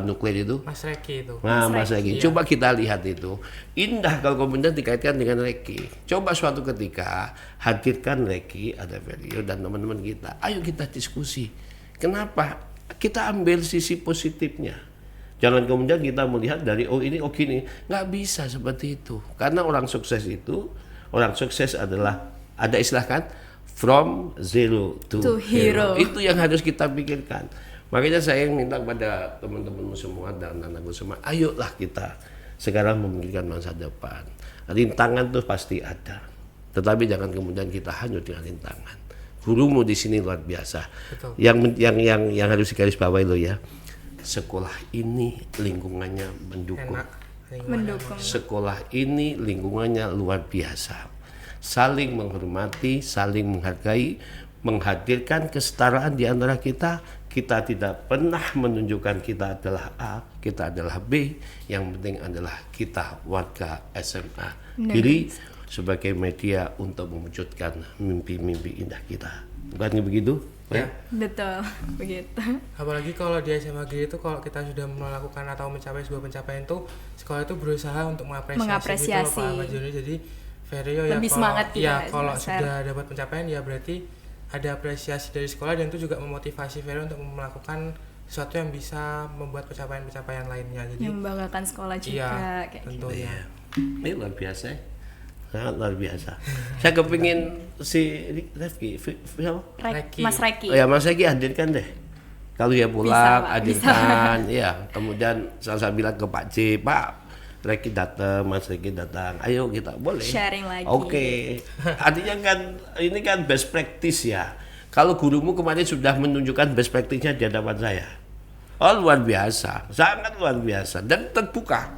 nuklir itu, Mas Reki itu. Nah, Mas Reki. Coba kita lihat itu. Indah kalau kemudian dikaitkan dengan Reki. Coba suatu ketika hadirkan Reki, ada value dan teman-teman kita. Ayo kita diskusi. Kenapa? Kita ambil sisi positifnya. Jangan kemudian kita melihat dari ini gini. Nggak bisa seperti itu. Karena orang sukses adalah ada istilah kan, from zero to hero. Itu yang harus kita pikirkan. Makanya saya minta kepada teman-temanmu semua dan anak-anakku semua, ayolah kita sekarang memikirkan masa depan. Rintangan tuh pasti ada, tetapi jangan kemudian kita hanyut dengan rintangan. Gurumu di sini luar biasa. Betul. Yang harus digarisbawahi lo ya. Sekolah ini lingkungannya mendukung. Sekolah ini lingkungannya luar biasa. Saling menghormati, saling menghargai, menghadirkan kesetaraan di antara kita. Kita tidak pernah menunjukkan kita adalah A, kita adalah B. Yang penting adalah kita warga SMA. Diri sebagai media untuk mewujudkan mimpi-mimpi indah kita. Bukan begitu? Ya. Betul, begitu. Apalagi kalau di SMA Giri itu kalau kita sudah melakukan atau mencapai sebuah pencapaian itu, sekolah itu berusaha untuk mengapresiasi. Gitu loh Pak Joni. Jadi Verio ya lebih semangat gitu kalau sudah dapat pencapaian ya berarti ada apresiasi dari sekolah, dan itu juga memotivasi Verio untuk melakukan sesuatu yang bisa membuat pencapaian-pencapaian lainnya. Jadi yang membanggakan sekolah juga kayak tentunya. Ini luar biasa. Sangat luar biasa. Saya kepingin si Reki. Mas Reki. Oh ya, Mas Reki hadirkan deh. Kalau ya pulang, hadirkan. Ya, kemudian saya bilang ke Pak J, Pak Reki datang, Mas Reki datang. Ayo kita boleh. Sharing lagi. Oke. Artinya kan ini kan best practice ya. Kalau gurumu kemarin sudah menunjukkan best practice-nya di hadapan saya. Oh, luar biasa. Sangat luar biasa dan terbuka.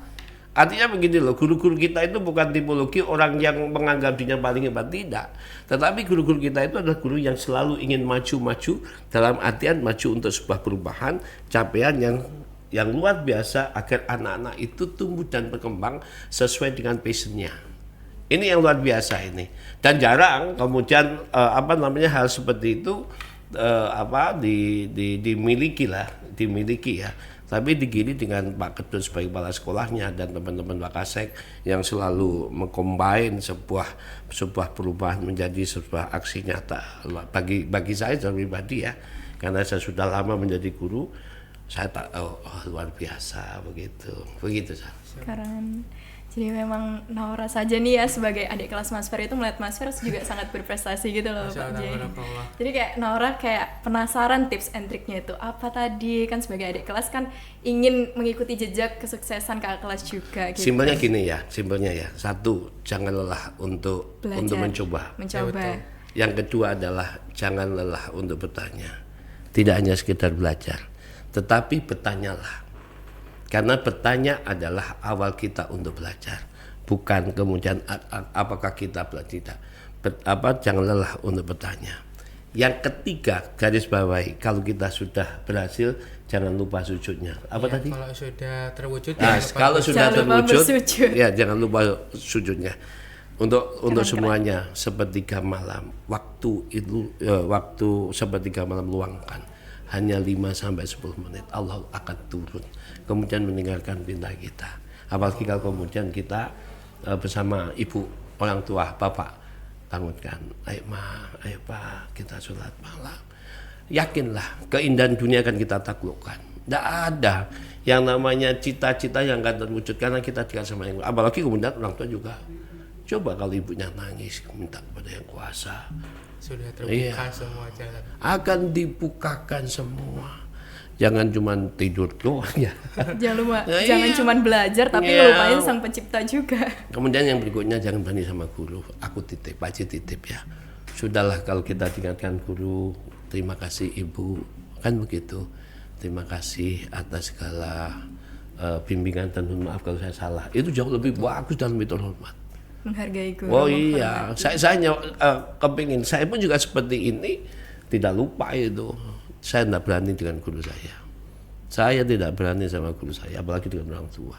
Artinya begini loh, guru-guru kita itu bukan tipologi orang yang menganggap dirinya paling hebat, tidak. Tetapi guru-guru kita itu adalah guru yang selalu ingin maju-maju dalam artian maju untuk sebuah perubahan, capaian yang luar biasa agar anak-anak itu tumbuh dan berkembang sesuai dengan passion-nya. Ini yang luar biasa ini. Dan jarang kemudian hal seperti itu dimiliki ya. Tapi digini dengan Pak Ketut sebagai kepala sekolahnya dan teman-teman Wakasek yang selalu mengcombine sebuah perubahan menjadi sebuah aksi nyata. Bagi saya secara pribadi ya, karena saya sudah lama menjadi guru, saya luar biasa begitu saya. Sekarang jadi memang Naura saja nih ya sebagai adik kelas Mas Fer itu melihat Mas Fer juga sangat berprestasi gitu loh Pak J. Jadi kayak Naura kayak penasaran tips and triknya itu apa tadi, kan sebagai adik kelas kan ingin mengikuti jejak kesuksesan kakak kelas juga gitu. Simpelnya ya. Satu, jangan lelah untuk mencoba. Yang kedua adalah jangan lelah untuk bertanya. Tidak hanya sekedar belajar, tetapi bertanyalah. Karena bertanya adalah awal kita untuk belajar, bukan kemudian apakah kita belajar tidak. Jangan lelah untuk bertanya. Yang ketiga, garis bawahi, kalau kita sudah berhasil, jangan lupa sujudnya. Tadi? Kalau sudah terwujud, jangan lupa sujudnya. Untuk semuanya, sepertiga malam, waktu sepertiga malam luangkan. Hanya 5-10 menit Allah akan turun kemudian meninggalkan perintah kita. Apalagi kalau kemudian kita bersama ibu, orang tua, bapak bangunkan, ayo ma, ayo pak, kita sholat malam. Yakinlah keindahan dunia akan kita taklukkan. Tidak ada yang namanya cita-cita yang akan terwujud karena kita dekat sama yang, apalagi kemudian orang tua juga. Coba kalau ibunya nangis minta kepada yang kuasa, sudah terbuka semua jalan. Akan dibukakan semua. Jangan cuma tidur doang ya. Jangan cuma belajar tapi ngelupain sang pencipta juga. Kemudian yang berikutnya jangan berani sama guru. Aku titip, Pakcik titip ya. Sudahlah kalau kita tingkatkan guru, terima kasih ibu, kan begitu. Terima kasih atas segala bimbingan dan maaf kalau saya salah. Itu jauh lebih bagus dan lebih terhormat. Menghargai guru. Oh iya, saya hanya kepingin, saya pun juga seperti ini, tidak lupa itu. Saya tidak berani dengan guru saya. Saya tidak berani sama guru saya, apalagi dengan orang tua.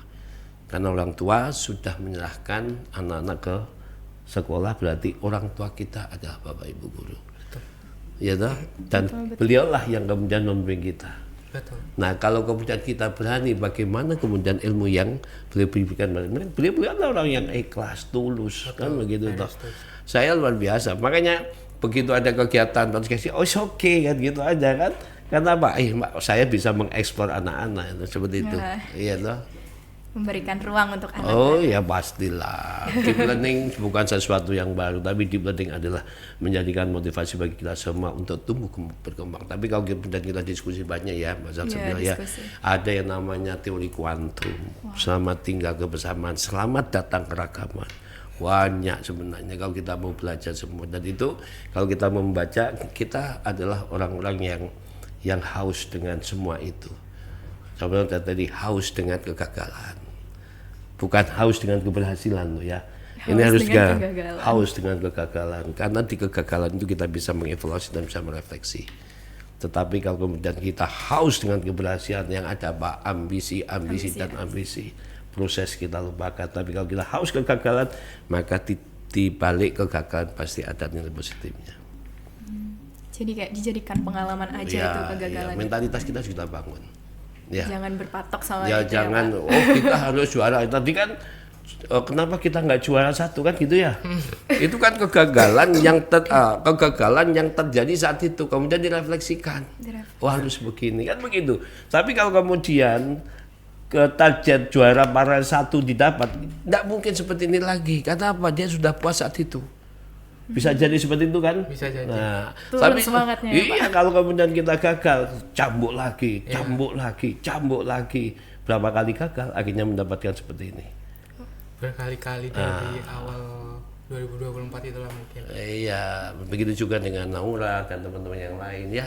Karena orang tua sudah menyerahkan anak-anak ke sekolah, berarti orang tua kita adalah bapak ibu guru. Ya toh? Dan beliaulah yang kemudian membimbing kita. Betul. Nah kalau kemudian kita berani, bagaimana kemudian ilmu yang beliau berikan, beliau adalah orang yang ikhlas, tulus, kan begitu toh. Saya luar biasa, makanya begitu ada kegiatan podcast, oh oke kan gitu aja kan. Karena apa? Saya bisa mengeksplor anak-anak seperti itu. Iya toh. Memberikan ruang untuk anak. Oh ya pastilah. Deep learning bukan sesuatu yang baru, tapi deep learning adalah menjadikan motivasi bagi kita semua untuk tumbuh berkembang. Tapi kalau kita diskusi banyak ya, Mas Alsamila ya, ada yang namanya teori kuantum, selamat tinggal kebersamaan, selamat datang keragaman. Banyak sebenarnya kalau kita mau belajar semua, dan itu kalau kita membaca, kita adalah orang-orang yang haus dengan semua itu. Sebenarnya tadi haus dengan kegagalan, bukan haus dengan keberhasilan loh ya. Ini harus haus dengan kegagalan, karena di kegagalan itu kita bisa mengevaluasi dan bisa merefleksi. Tetapi kalau kemudian kita haus dengan keberhasilan, yang ada apa? Ambisi dan ambisi, proses kita lupakan. Tapi kalau kita haus kegagalan, maka di balik kegagalan pasti ada nilai positifnya. Jadi kayak dijadikan pengalaman aja itu kegagalan. Mentalitas kita sudah bangun. Ya. Jangan berpatok sama ya, itu jangan ya, kita harus juara. Tadi kan kenapa kita nggak juara satu kan gitu ya? Itu kan kegagalan yang terjadi saat itu, kemudian direfleksikan. Harus begini kan begitu. Tapi kalau kemudian target juara para satu didapat, nggak mungkin seperti ini lagi. Karena apa? Dia sudah puas saat itu. Bisa jadi seperti itu kan? Bisa jadi. Nah, turun semangatnya. Iya, kalau kemudian kita gagal, cambuk lagi. Berapa kali gagal, akhirnya mendapatkan seperti ini. Berkali-kali dari awal 2024 itulah mungkin. Iya, begitu juga dengan Naura dan teman-teman yang lain ya.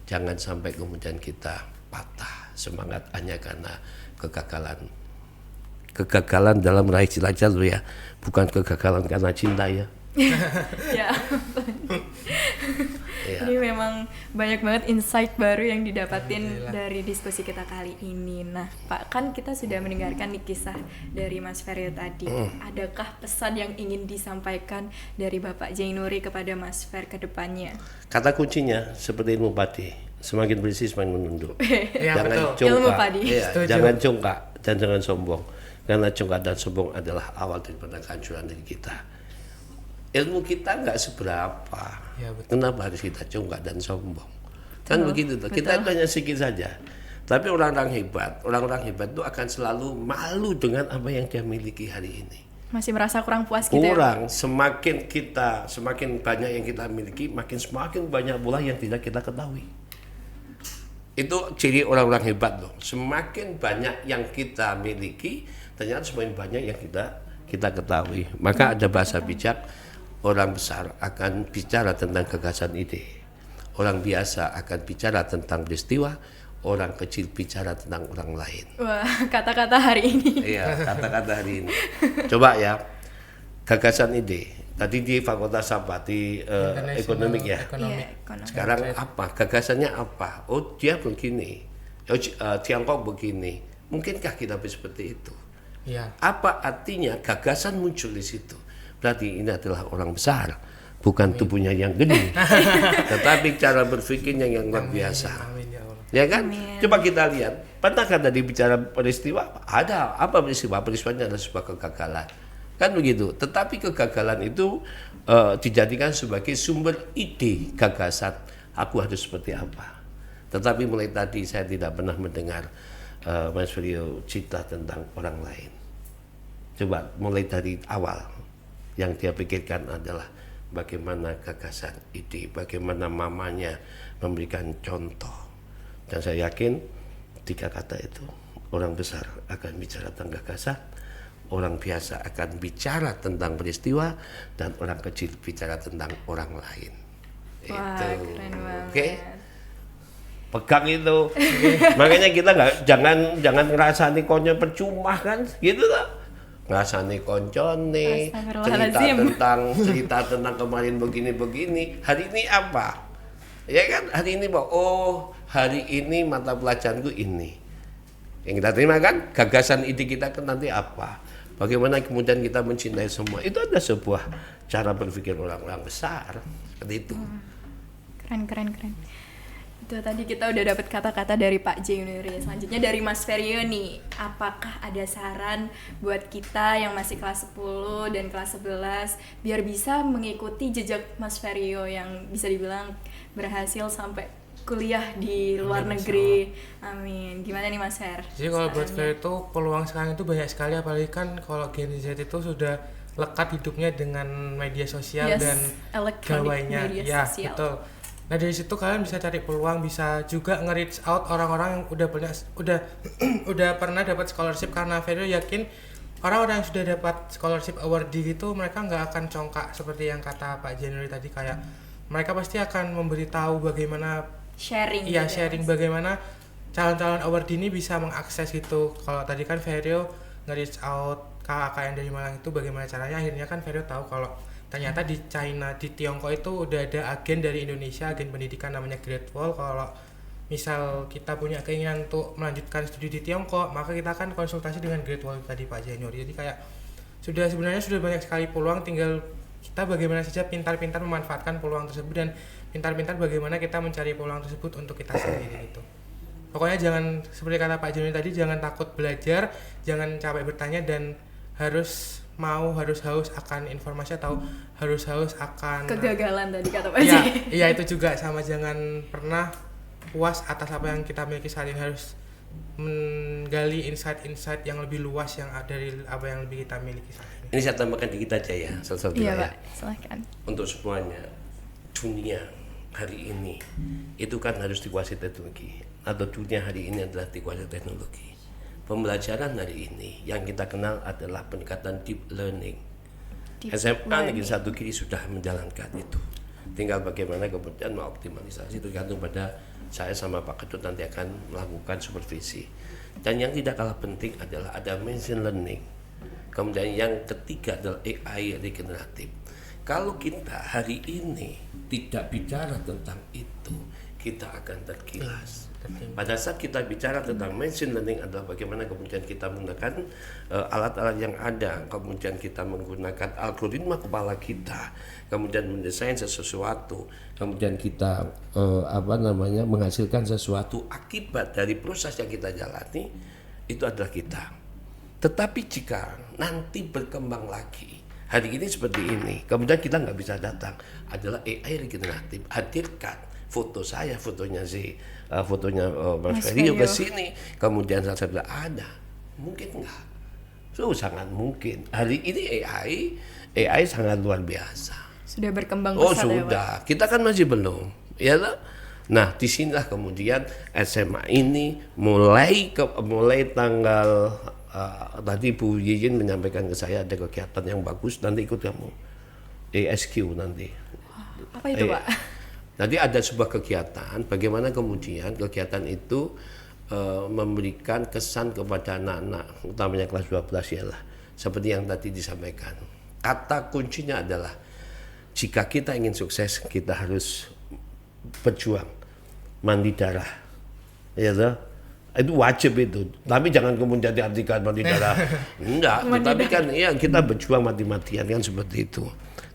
Jangan sampai kemudian kita patah semangat hanya karena kegagalan. Kegagalan dalam meraih cita-cita dulu ya, bukan kegagalan karena cinta ya. Ya. Ini memang banyak banget insight baru yang didapatin dari diskusi kita kali ini. Nah, Pak, kan kita sudah mendengarkan nih kisah dari Mas Feryo tadi. Adakah pesan yang ingin disampaikan dari Bapak Jainuri kepada Mas Fer ke depannya? Kata kuncinya seperti ilmu padi, semakin berisi semakin menunduk. Jangan jangan congkak dan jangan sombong. Karena congkak dan sombong adalah awal daripada kehancuran dari kita. Ilmu kita nggak seberapa, ya, kenapa harus kita congkak dan sombong? Kan begitu tuh. Kita itu hanya sedikit saja. Tapi orang-orang hebat itu akan selalu malu dengan apa yang dia miliki hari ini. Masih merasa kurang puas gitu ya? Semakin banyak yang kita miliki, semakin banyak pula yang tidak kita ketahui. Itu ciri orang-orang hebat loh. Semakin banyak yang kita miliki, ternyata semakin banyak yang kita ketahui. Maka ada bahasa bijak. Orang besar akan bicara tentang gagasan ide. Orang biasa akan bicara tentang peristiwa. Orang kecil bicara tentang orang lain. Wah, kata-kata hari ini. Iya, kata-kata hari ini. Coba ya, gagasan ide. Tadi di fakultas apa? Di ekonomi ya. Sekarang apa? Gagasannya apa? Oh, dia begini. Oh, Tiongkok begini. Mungkinkah kita seperti itu? Ya. Apa artinya gagasan muncul di situ? Berarti ini adalah orang besar, bukan tubuhnya yang gede, tetapi cara berpikirnya yang luar biasa. Ya kan? Amin. Coba kita lihat, pernahkah tadi bicara peristiwa? Ada apa peristiwa? Peristiwanya adalah sebuah kegagalan, kan begitu. Tetapi kegagalan itu dijadikan sebagai sumber ide, gagasan. Aku harus seperti apa? Tetapi mulai tadi saya tidak pernah mendengar Mas Feryo cerita tentang orang lain. Coba mulai dari awal. Yang dia pikirkan adalah bagaimana gagasan ide, bagaimana mamanya memberikan contoh. Dan saya yakin 3 kata itu, orang besar akan bicara tentang gagasan, orang biasa akan bicara tentang peristiwa, dan orang kecil bicara tentang orang lain. Wah, Itu. keren banget. Oke? Pegang itu. Makanya kita jangan ngerasani konco percuma kan, gitu loh. Ngerasani koncone, cerita tentang kemarin begini, hari ini apa? Ya kan, hari ini hari ini mata pelajaranku ini. Yang kita terima kan, gagasan ide kita kan nanti apa? Bagaimana kemudian kita mencintai semua. Itu ada sebuah cara berpikir orang-orang besar. Seperti itu. Keren. Itu tadi kita udah dapat kata-kata dari Pak Jainuri. Selanjutnya dari Mas Ferio nih, apakah ada saran buat kita yang masih kelas 10 dan kelas 11 biar bisa mengikuti jejak Mas Ferio yang bisa dibilang berhasil sampai kuliah di luar negeri. Amin. Gimana nih Mas Fer? Jadi kalau buat Ferio itu peluang sekarang itu banyak sekali, apalagi kan kalau Gen Z itu sudah lekat hidupnya dengan media sosial dan gawainya. Ya, sosial. betul. Nah dari situ kalian bisa cari peluang, bisa juga nge-reach out orang-orang yang udah pernah dapat scholarship, karena Ferio yakin orang-orang yang sudah dapat scholarship awardee itu mereka nggak akan congkak seperti yang kata Pak Januari tadi, kayak mereka pasti akan memberitahu bagaimana sharing bagaimana calon-calon awardee ini bisa mengakses gitu. Kalau tadi kan Ferio nge-reach out kakak yang dari Malang itu bagaimana caranya, akhirnya kan Ferio tahu kalau ternyata di China, di Tiongkok itu udah ada agen dari Indonesia, agen pendidikan namanya Great Wall. Kalau misal kita punya keinginan untuk melanjutkan studi di Tiongkok, maka kita akan konsultasi dengan Great Wall tadi Pak Januari. Jadi kayak sebenarnya sudah banyak sekali peluang, tinggal kita bagaimana saja pintar-pintar memanfaatkan peluang tersebut dan pintar-pintar bagaimana kita mencari peluang tersebut untuk kita sendiri gitu. Pokoknya jangan, seperti kata Pak Januari tadi, jangan takut belajar, jangan capek bertanya, dan harus haus akan informasi atau harus haus akan kegagalan tadi kata Pak Januari. Iya itu juga sama, jangan pernah puas atas apa yang kita miliki saat ini, harus menggali insight-insight yang lebih luas yang dari apa yang lebih kita miliki saat ini. Ini saya tambahkan dikit aja ya, satu-satu Iya ya. Pak, silahkan. Untuk semuanya, dunia hari ini itu kan harus dikuasai teknologi, atau dunia hari ini adalah dikuasai teknologi. Pembelajaran hari ini yang kita kenal adalah pendekatan deep learning. SMA Negeri 1 Kiri sudah menjalankan itu. Tinggal bagaimana kemudian mengoptimalisasi, tergantung pada saya sama Pak Ketut nanti akan melakukan supervisi. Dan yang tidak kalah penting adalah ada machine learning. Kemudian yang ketiga adalah AI regeneratif. Kalau kita hari ini tidak bicara tentang itu, kita akan tergilas. Pada saat kita bicara tentang machine learning adalah bagaimana kemudian kita menggunakan alat-alat yang ada, kemudian kita menggunakan algoritma kepala kita, kemudian mendesain sesuatu, kemudian kita menghasilkan sesuatu akibat dari proses yang kita jalani, itu adalah kita. Tetapi jika nanti berkembang lagi, hari ini seperti ini, kemudian kita nggak bisa datang, adalah AI regeneratif, hadirkan foto saya, fotonya Mas Ferio ke sini, kemudian saya bilang ada, mungkin enggak, sangat mungkin. Hari ini AI sangat luar biasa. Sudah berkembang pesat sudah. ya Pak? Kita kan masih belum, ya lah. Nah, disinilah kemudian SMA ini mulai tanggal tadi Bu Yiyin menyampaikan ke saya ada kegiatan yang bagus, nanti ikut kamu ASQ nanti. Apa itu Pak? Nanti ada sebuah kegiatan, bagaimana kemudian kegiatan itu memberikan kesan kepada anak-anak, utamanya kelas 12 ya lah, seperti yang tadi disampaikan. Kata kuncinya adalah jika kita ingin sukses, kita harus berjuang, mandi darah, ya toh? Itu wajib itu. Tapi jangan kemudian diartikan mandi darah, enggak. Tapi kan ya kita berjuang mati-matian kan seperti itu.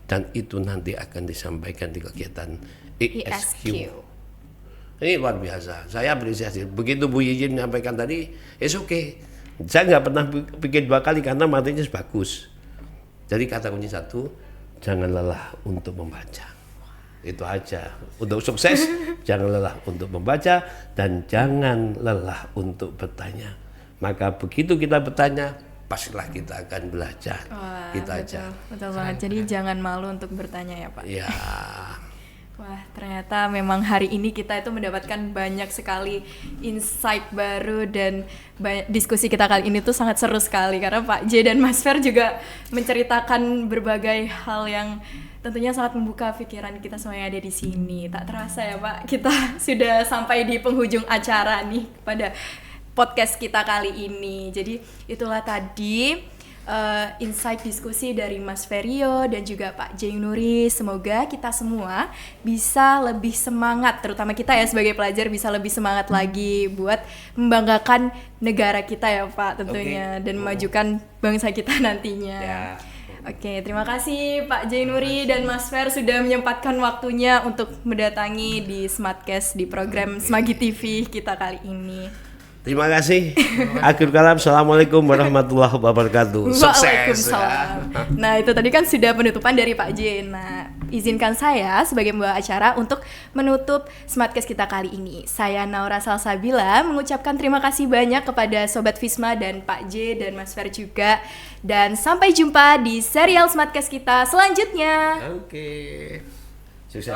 Dan itu nanti akan disampaikan di kegiatan ESQ. Ini luar biasa. Saya apresiasi. Begitu Bu Yiyin menyampaikan tadi, it's okay. Saya nggak pernah pikir 2 kali karena materinya bagus. Jadi kata kunci 1, jangan lelah untuk membaca. Itu aja. Untuk sukses, jangan lelah untuk membaca dan jangan lelah untuk bertanya. Maka begitu kita bertanya, pastilah kita akan belajar. Wah, Kita betul, aja. betul banget. Jadi jangan malu untuk bertanya ya Pak. Ya, Wah, ternyata memang hari ini kita itu mendapatkan banyak sekali insight baru dan diskusi kita kali ini tuh sangat seru sekali karena Pak J dan Mas Fer juga menceritakan berbagai hal yang tentunya sangat membuka pikiran kita semua yang ada di sini. Tak terasa ya Pak, kita sudah sampai di penghujung acara nih pada podcast kita kali ini. Jadi itulah tadi insight diskusi dari Mas Ferio dan juga Pak J Nuri. Semoga kita semua bisa lebih semangat, terutama kita ya sebagai pelajar bisa lebih semangat lagi buat membanggakan negara kita ya Pak tentunya, dan memajukan bangsa kita nantinya. ya. Oke, terima kasih Pak J Nuri dan Mas Fer sudah menyempatkan waktunya untuk mendatangi di Smartcast di program Smagi TV kita kali ini. Terima kasih. Akhir kalam, assalamualaikum warahmatullahi wabarakatuh. Sukses. Waalaikumsalam. Nah, itu tadi kan sudah penutupan dari Pak J. Nah, izinkan saya sebagai pembawa acara untuk menutup Smartcast kita kali ini. Saya Naura Salsabila mengucapkan terima kasih banyak kepada Sobat Visma dan Pak J dan Mas Fer juga. Dan sampai jumpa di serial Smartcast kita selanjutnya. Oke. Sukses.